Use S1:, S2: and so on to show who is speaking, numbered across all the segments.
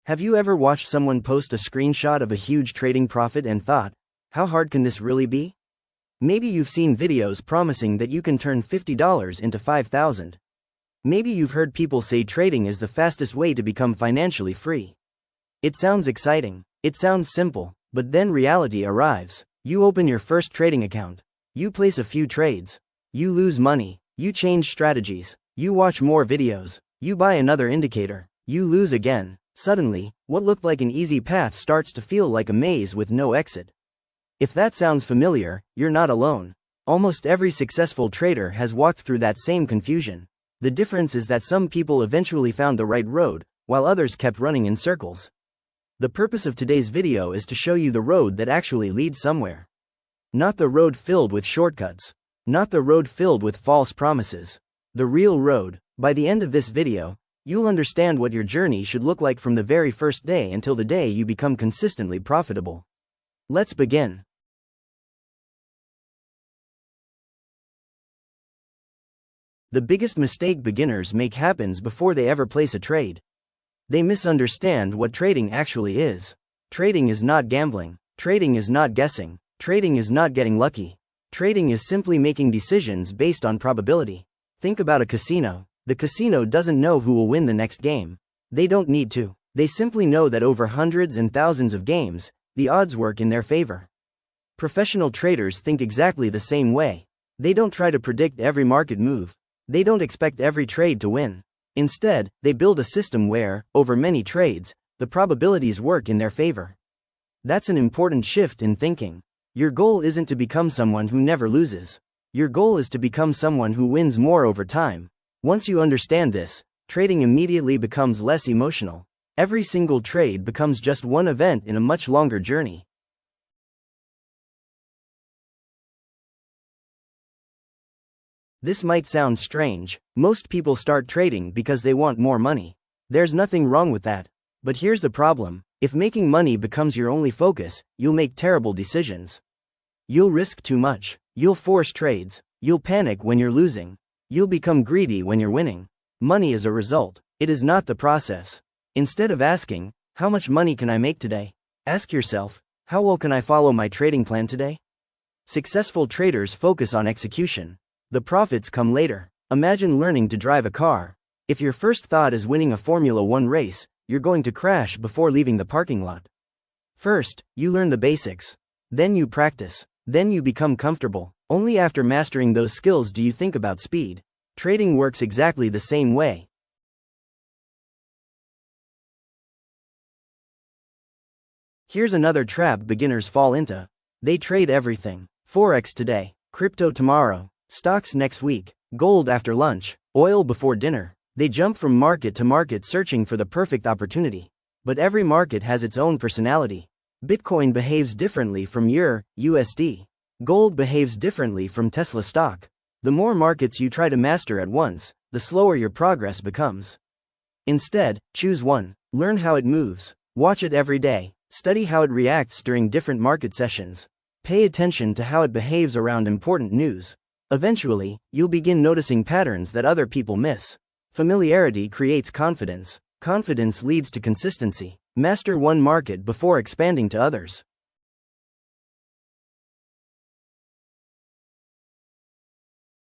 S1: Have you ever watched someone post a screenshot of a huge trading profit and thought, how hard can this really be? Maybe you've seen videos promising that you can turn $50 into $5,000. Maybe you've heard people say trading is the fastest way to become financially free. It sounds exciting, it sounds simple, but then reality arrives. You open your first trading account. You place a few trades. You lose money. You change strategies. You watch more videos. You buy another indicator. You lose again. Suddenly, what looked like an easy path starts to feel like a maze with no exit. If that sounds familiar, you're not alone. Almost every successful trader has walked through that same confusion. The difference is that some people eventually found the right road, while others kept running in circles. The purpose of today's video is to show you the road that actually leads somewhere. Not the road filled with shortcuts. Not the road filled with false promises. The real road. By the end of this video, you'll understand what your journey should look like from the very first day until the day you become consistently profitable. Let's begin. The biggest mistake beginners make happens before they ever place a trade. They misunderstand what trading actually is. Trading is not gambling. Trading is not guessing. Trading is not getting lucky. Trading is simply making decisions based on probability. Think about a casino. The casino doesn't know who will win the next game. They don't need to. They simply know that over hundreds and thousands of games, the odds work in their favor. Professional traders think exactly the same way. They don't try to predict every market move. They don't expect every trade to win. Instead, they build a system where, over many trades, the probabilities work in their favor. That's an important shift in thinking. Your goal isn't to become someone who never loses. Your goal is to become someone who wins more over time. Once you understand this, trading immediately becomes less emotional. Every single trade becomes just one event in a much longer journey. This might sound strange. Most people start trading because they want more money. There's nothing wrong with that. But here's the problem. If making money becomes your only focus, you'll make terrible decisions. You'll risk too much. You'll force trades. You'll panic when you're losing. You'll become greedy when you're winning. Money is a result. It is not the process. Instead of asking, how much money can I make today? Ask yourself, how well can I follow my trading plan today? Successful traders focus on execution. The profits come later. Imagine learning to drive a car. If your first thought is winning a Formula 1 race, you're going to crash before leaving the parking lot. First, you learn the basics. Then you practice. Then you become comfortable. Only after mastering those skills do you think about speed. Trading works exactly the same way. Here's another trap beginners fall into. They trade everything. Forex today, crypto tomorrow, stocks next week, gold after lunch, oil before dinner. They jump from market to market searching for the perfect opportunity. But every market has its own personality. Bitcoin behaves differently from USD. Gold behaves differently from Tesla stock. The more markets you try to master at once, the slower your progress becomes. Instead, choose one. Learn how it moves. Watch it every day. Study how it reacts during different market sessions. Pay attention to how it behaves around important news. Eventually, you'll begin noticing patterns that other people miss. Familiarity creates confidence. Confidence leads to consistency. Master one market before expanding to others.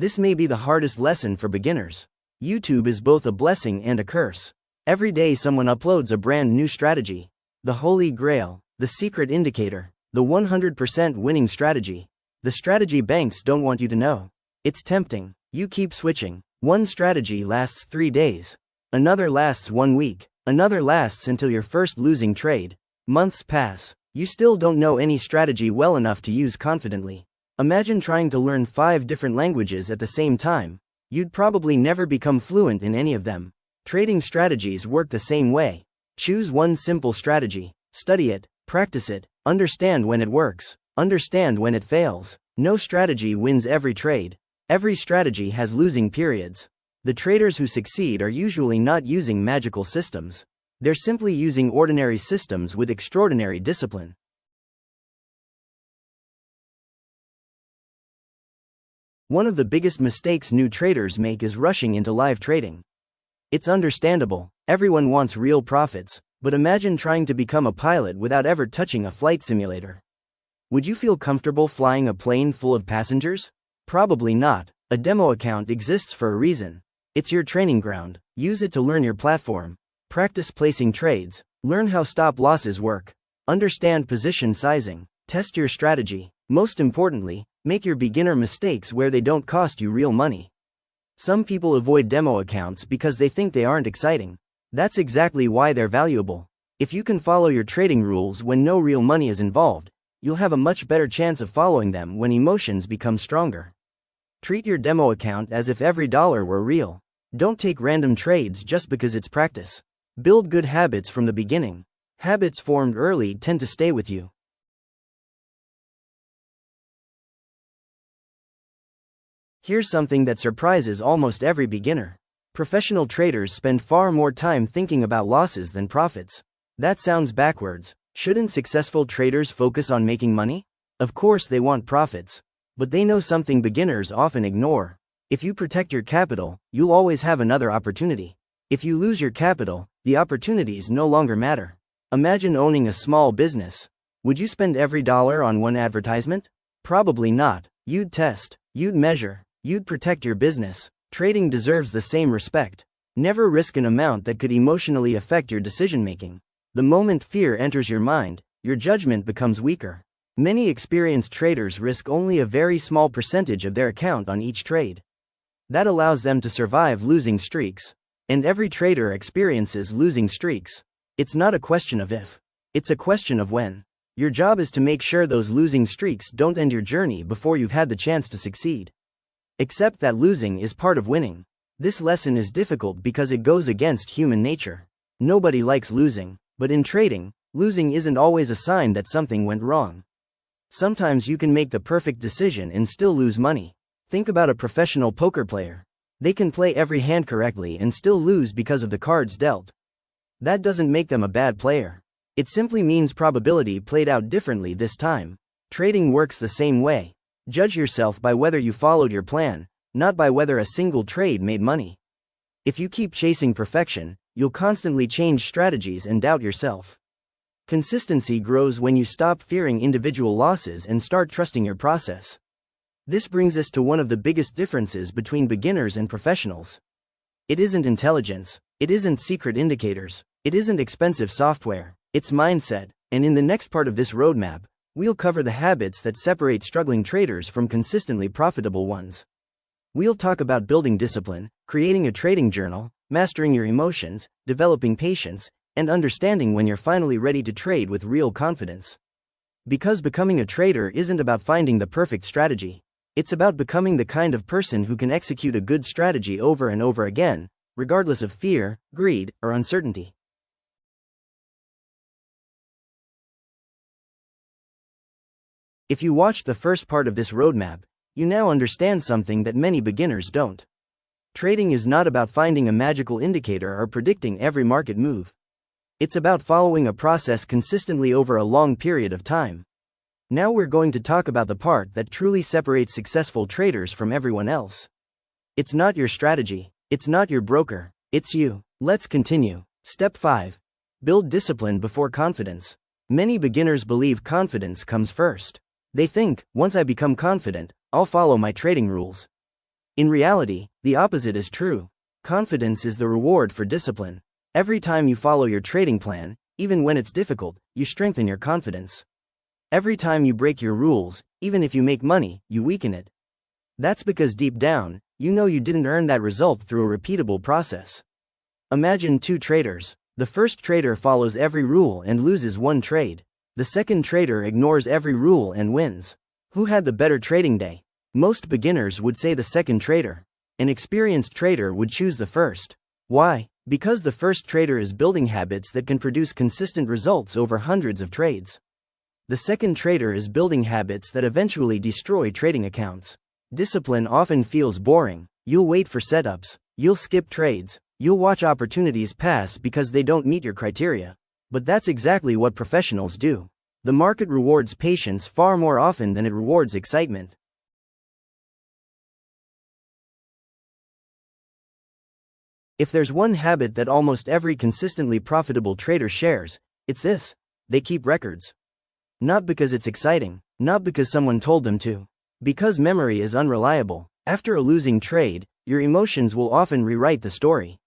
S1: This may be the hardest lesson for beginners. YouTube is both a blessing and a curse. Every day someone uploads a brand new strategy. The Holy Grail, the secret indicator, the 100% winning strategy. The strategy banks don't want you to know. It's tempting. You keep switching. One strategy lasts 3 days. Another lasts 1 week. Another lasts until your first losing trade. Months pass. You still don't know any strategy well enough to use confidently. Imagine trying to learn 5 different languages at the same time. You'd probably never become fluent in any of them. Trading strategies work the same way. Choose one simple strategy. Study it. Practice it. Understand when it works. Understand when it fails. No strategy wins every trade. Every strategy has losing periods. The traders who succeed are usually not using magical systems. They're simply using ordinary systems with extraordinary discipline. One of the biggest mistakes new traders make is rushing into live trading. It's understandable. Everyone wants real profits. But imagine trying to become a pilot without ever touching a flight simulator. Would you feel comfortable flying a plane full of passengers? Probably not. A demo account exists for a reason. It's your training ground. Use it to learn your platform. Practice placing trades. Learn how stop losses work. Understand position sizing. Test your strategy. Most importantly, make your beginner mistakes where they don't cost you real money. Some people avoid demo accounts because they think they aren't exciting. That's exactly why they're valuable. If you can follow your trading rules when no real money is involved, you'll have a much better chance of following them when emotions become stronger. Treat your demo account as if every dollar were real. Don't take random trades just because it's practice. Build good habits from the beginning. Habits formed early tend to stay with you. Here's something that surprises almost every beginner. Professional traders spend far more time thinking about losses than profits. That sounds backwards. Shouldn't successful traders focus on making money? Of course they want profits. But they know something beginners often ignore. If you protect your capital, you'll always have another opportunity. If you lose your capital, the opportunities no longer matter. Imagine owning a small business. Would you spend every dollar on one advertisement? Probably not. You'd test. You'd measure. You'd protect your business. Trading deserves the same respect. Never risk an amount that could emotionally affect your decision-making. The moment fear enters your mind, your judgment becomes weaker. Many experienced traders risk only a very small percentage of their account on each trade. That allows them to survive losing streaks. And every trader experiences losing streaks. It's not a question of if. It's a question of when. Your job is to make sure those losing streaks don't end your journey before you've had the chance to succeed. Accept that losing is part of winning. This lesson is difficult because it goes against human nature. Nobody likes losing, but in trading, losing isn't always a sign that something went wrong. Sometimes you can make the perfect decision and still lose money. Think about a professional poker player. They can play every hand correctly and still lose because of the cards dealt. That doesn't make them a bad player. It simply means probability played out differently this time. Trading works the same way. Judge yourself by whether you followed your plan, not by whether a single trade made money. If you keep chasing perfection, you'll constantly change strategies and doubt yourself. Consistency grows when you stop fearing individual losses and start trusting your process. This brings us to one of the biggest differences between beginners and professionals. It isn't intelligence, it isn't secret indicators, it isn't expensive software, it's mindset, and in the next part of this roadmap, we'll cover the habits that separate struggling traders from consistently profitable ones. We'll talk about building discipline, creating a trading journal, mastering your emotions, developing patience, and understanding when you're finally ready to trade with real confidence. Because becoming a trader isn't about finding the perfect strategy. It's about becoming the kind of person who can execute a good strategy over and over again, regardless of fear, greed, or uncertainty. If you watched the first part of this roadmap, you now understand something that many beginners don't. Trading is not about finding a magical indicator or predicting every market move. It's about following a process consistently over a long period of time. Now we're going to talk about the part that truly separates successful traders from everyone else. It's not your strategy, it's not your broker, it's you. Let's continue. Step 5. Build discipline before confidence. Many beginners believe confidence comes first. They think, once I become confident, I'll follow my trading rules. In reality, the opposite is true. Confidence is the reward for discipline. Every time you follow your trading plan, even when it's difficult, you strengthen your confidence. Every time you break your rules, even if you make money, you weaken it. That's because deep down, you know you didn't earn that result through a repeatable process. Imagine two traders. The first trader follows every rule and loses one trade. The second trader ignores every rule and wins. Who had the better trading day? Most beginners would say the second trader. An experienced trader would choose the first. Why? Because the first trader is building habits that can produce consistent results over hundreds of trades. The second trader is building habits that eventually destroy trading accounts. Discipline often feels boring. You'll wait for setups, you'll skip trades, you'll watch opportunities pass because they don't meet your criteria. But that's exactly what professionals do. The market rewards patience far more often than it rewards excitement. If there's one habit that almost every consistently profitable trader shares, it's this: they keep records. Not because it's exciting, not because someone told them to. Because memory is unreliable. After a losing trade, your emotions will often rewrite the story.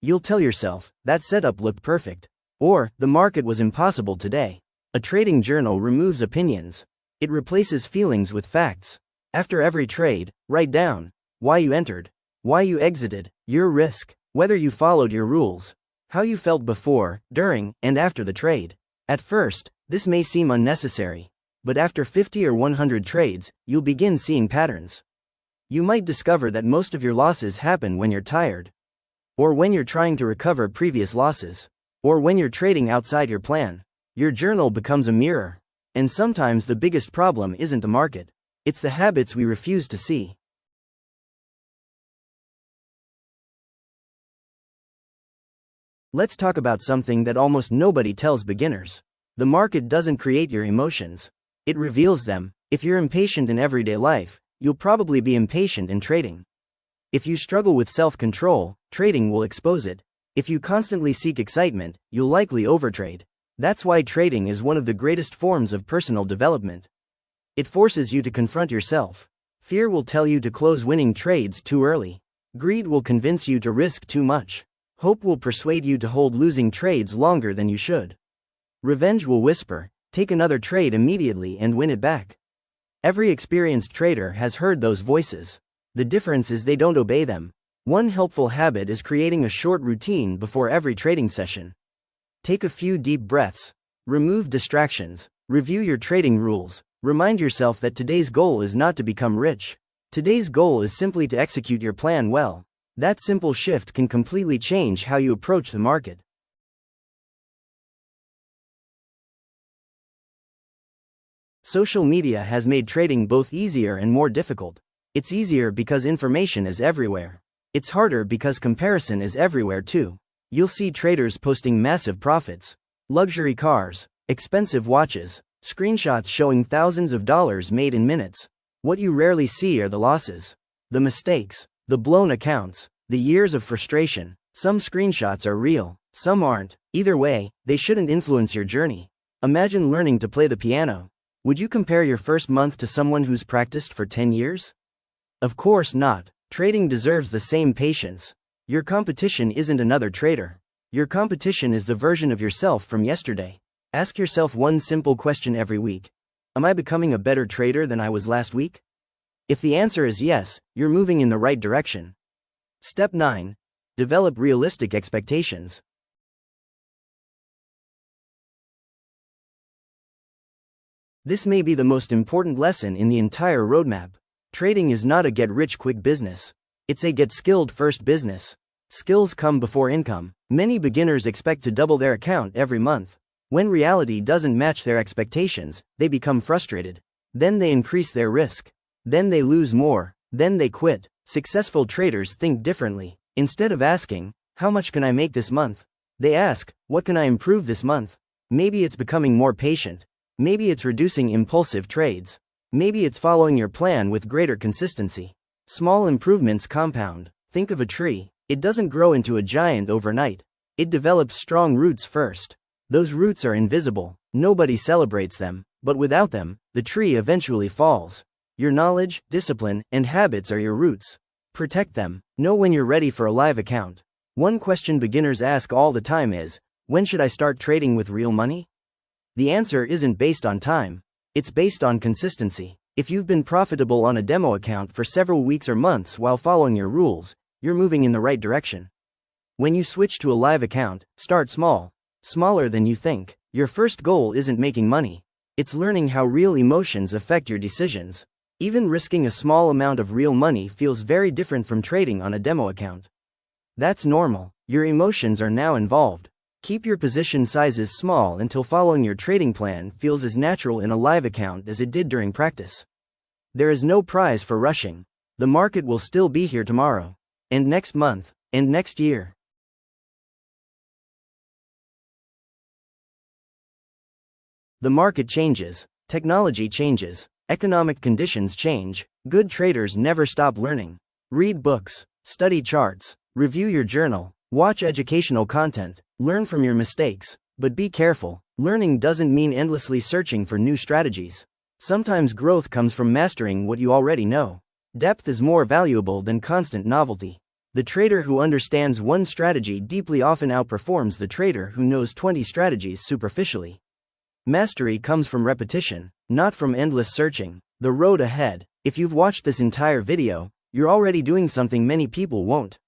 S1: You'll tell yourself, that setup looked perfect. Or, the market was impossible today. A trading journal removes opinions. It replaces feelings with facts. After every trade, write down why you entered, why you exited, your risk, whether you followed your rules, how you felt before, during, and after the trade. At first, this may seem unnecessary, but after 50 or 100 trades, you'll begin seeing patterns. You might discover that most of your losses happen when you're tired, or when you're trying to recover previous losses, or when you're trading outside your plan. Your journal becomes a mirror. And sometimes the biggest problem isn't the market, it's the habits we refuse to see. Let's talk about something that almost nobody tells beginners. The market doesn't create your emotions, it reveals them. If you're impatient in everyday life, you'll probably be impatient in trading. If you struggle with self-control, trading will expose it. If you constantly seek excitement, you'll likely overtrade. That's why trading is one of the greatest forms of personal development. It forces you to confront yourself. Fear will tell you to close winning trades too early. Greed will convince you to risk too much. Hope will persuade you to hold losing trades longer than you should. Revenge will whisper, take another trade immediately and win it back. Every experienced trader has heard those voices. The difference is they don't obey them. One helpful habit is creating a short routine before every trading session. Take a few deep breaths. Remove distractions. Review your trading rules. Remind yourself that today's goal is not to become rich. Today's goal is simply to execute your plan well. That simple shift can completely change how you approach the market. Social media has made trading both easier and more difficult. It's easier because information is everywhere. It's harder because comparison is everywhere too. You'll see traders posting massive profits, luxury cars, expensive watches, screenshots showing thousands of dollars made in minutes. What you rarely see are the losses, the mistakes, the blown accounts, the years of frustration. Some screenshots are real, some aren't. Either way, they shouldn't influence your journey. Imagine learning to play the piano. Would you compare your first month to someone who's practiced for 10 years? Of course not. Trading deserves the same patience. Your competition isn't another trader. Your competition is the version of yourself from yesterday. Ask yourself one simple question every week. Am I becoming a better trader than I was last week? If the answer is yes, you're moving in the right direction. Step 9. Develop realistic expectations. This may be the most important lesson in the entire roadmap. Trading is not a get-rich-quick business. It's a get-skilled-first business. Skills come before income. Many beginners expect to double their account every month. When reality doesn't match their expectations, they become frustrated. Then they increase their risk. Then they lose more. Then they quit. Successful traders think differently. Instead of asking, how much can I make this month? They ask, what can I improve this month? Maybe it's becoming more patient. Maybe it's reducing impulsive trades. Maybe it's following your plan with greater consistency. Small improvements compound. Think of a tree. It doesn't grow into a giant overnight. It develops strong roots first. Those roots are invisible. Nobody celebrates them, but without them, the tree eventually falls. Your knowledge, discipline, and habits are your roots. Protect them. Know when you're ready for a live account. One question beginners ask all the time is, when should I start trading with real money? The answer isn't based on time. It's based on consistency. If you've been profitable on a demo account for several weeks or months while following your rules, you're moving in the right direction. When you switch to a live account, start small. Smaller than you think. Your first goal isn't making money. It's learning how real emotions affect your decisions. Even risking a small amount of real money feels very different from trading on a demo account. That's normal. Your emotions are now involved. Keep your position sizes small until following your trading plan feels as natural in a live account as it did during practice. There is no prize for rushing. The market will still be here tomorrow, and next month, and next year. The market changes, technology changes, economic conditions change. Good traders never stop learning. Read books, study charts, Review your journal. Watch educational content. Learn from your mistakes. But be careful. Learning doesn't mean endlessly searching for new strategies. Sometimes growth comes from mastering what you already know. Depth is more valuable than constant novelty. The trader who understands one strategy deeply often outperforms the trader who knows 20 strategies superficially. Mastery comes from repetition, not from endless searching. The road ahead. If you've watched this entire video, you're already doing something many people won't.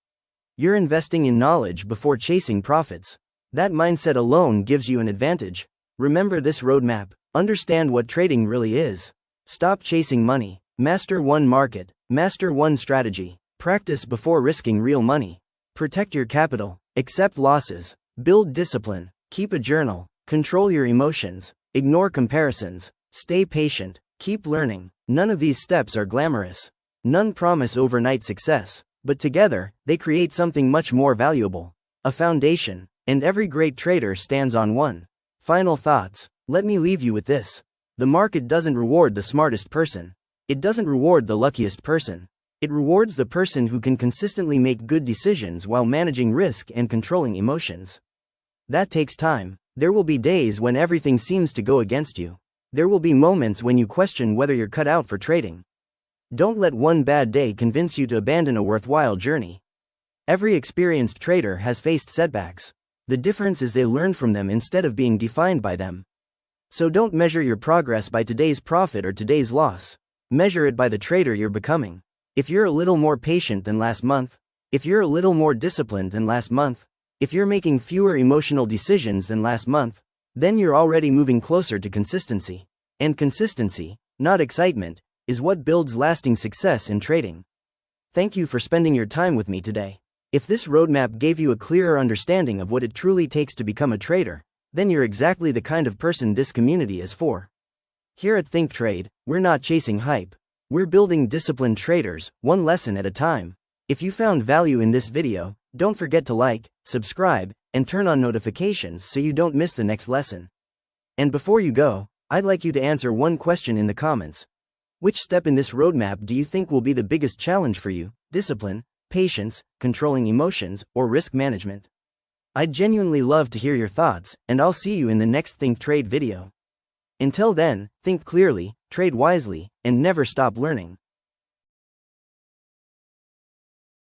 S1: You're investing in knowledge before chasing profits. That mindset alone gives you an advantage. Remember this roadmap. Understand what trading really is. Stop chasing money. Master one market. Master one strategy. Practice before risking real money. Protect your capital. Accept losses. Build discipline. Keep a journal. Control your emotions. Ignore comparisons. Stay patient. Keep learning. None of these steps are glamorous. None promise overnight success. But together, they create something much more valuable. A foundation. And every great trader stands on one. Final thoughts. Let me leave you with this. The market doesn't reward the smartest person. It doesn't reward the luckiest person. It rewards the person who can consistently make good decisions while managing risk and controlling emotions. That takes time. There will be days when everything seems to go against you. There will be moments when you question whether you're cut out for trading. Don't let one bad day convince you to abandon a worthwhile journey. Every experienced trader has faced setbacks. The difference is they learn from them instead of being defined by them. So don't measure your progress by today's profit or today's loss. Measure it by the trader you're becoming. If you're a little more patient than last month, if you're a little more disciplined than last month, if you're making fewer emotional decisions than last month, then you're already moving closer to consistency. And consistency, not excitement, is what builds lasting success in trading. Thank you for spending your time with me today. If this roadmap gave you a clearer understanding of what it truly takes to become a trader, then you're exactly the kind of person this community is for. Here at Think Trade, we're not chasing hype. We're building disciplined traders, one lesson at a time. If you found value in this video, don't forget to like, subscribe, and turn on notifications so you don't miss the next lesson. And before you go, I'd like you to answer one question in the comments. Which step in this roadmap do you think will be the biggest challenge for you? Discipline, patience, controlling emotions, or risk management? I'd genuinely love to hear your thoughts, and I'll see you in the next Think Trade video. Until then, think clearly, trade wisely, and never stop learning.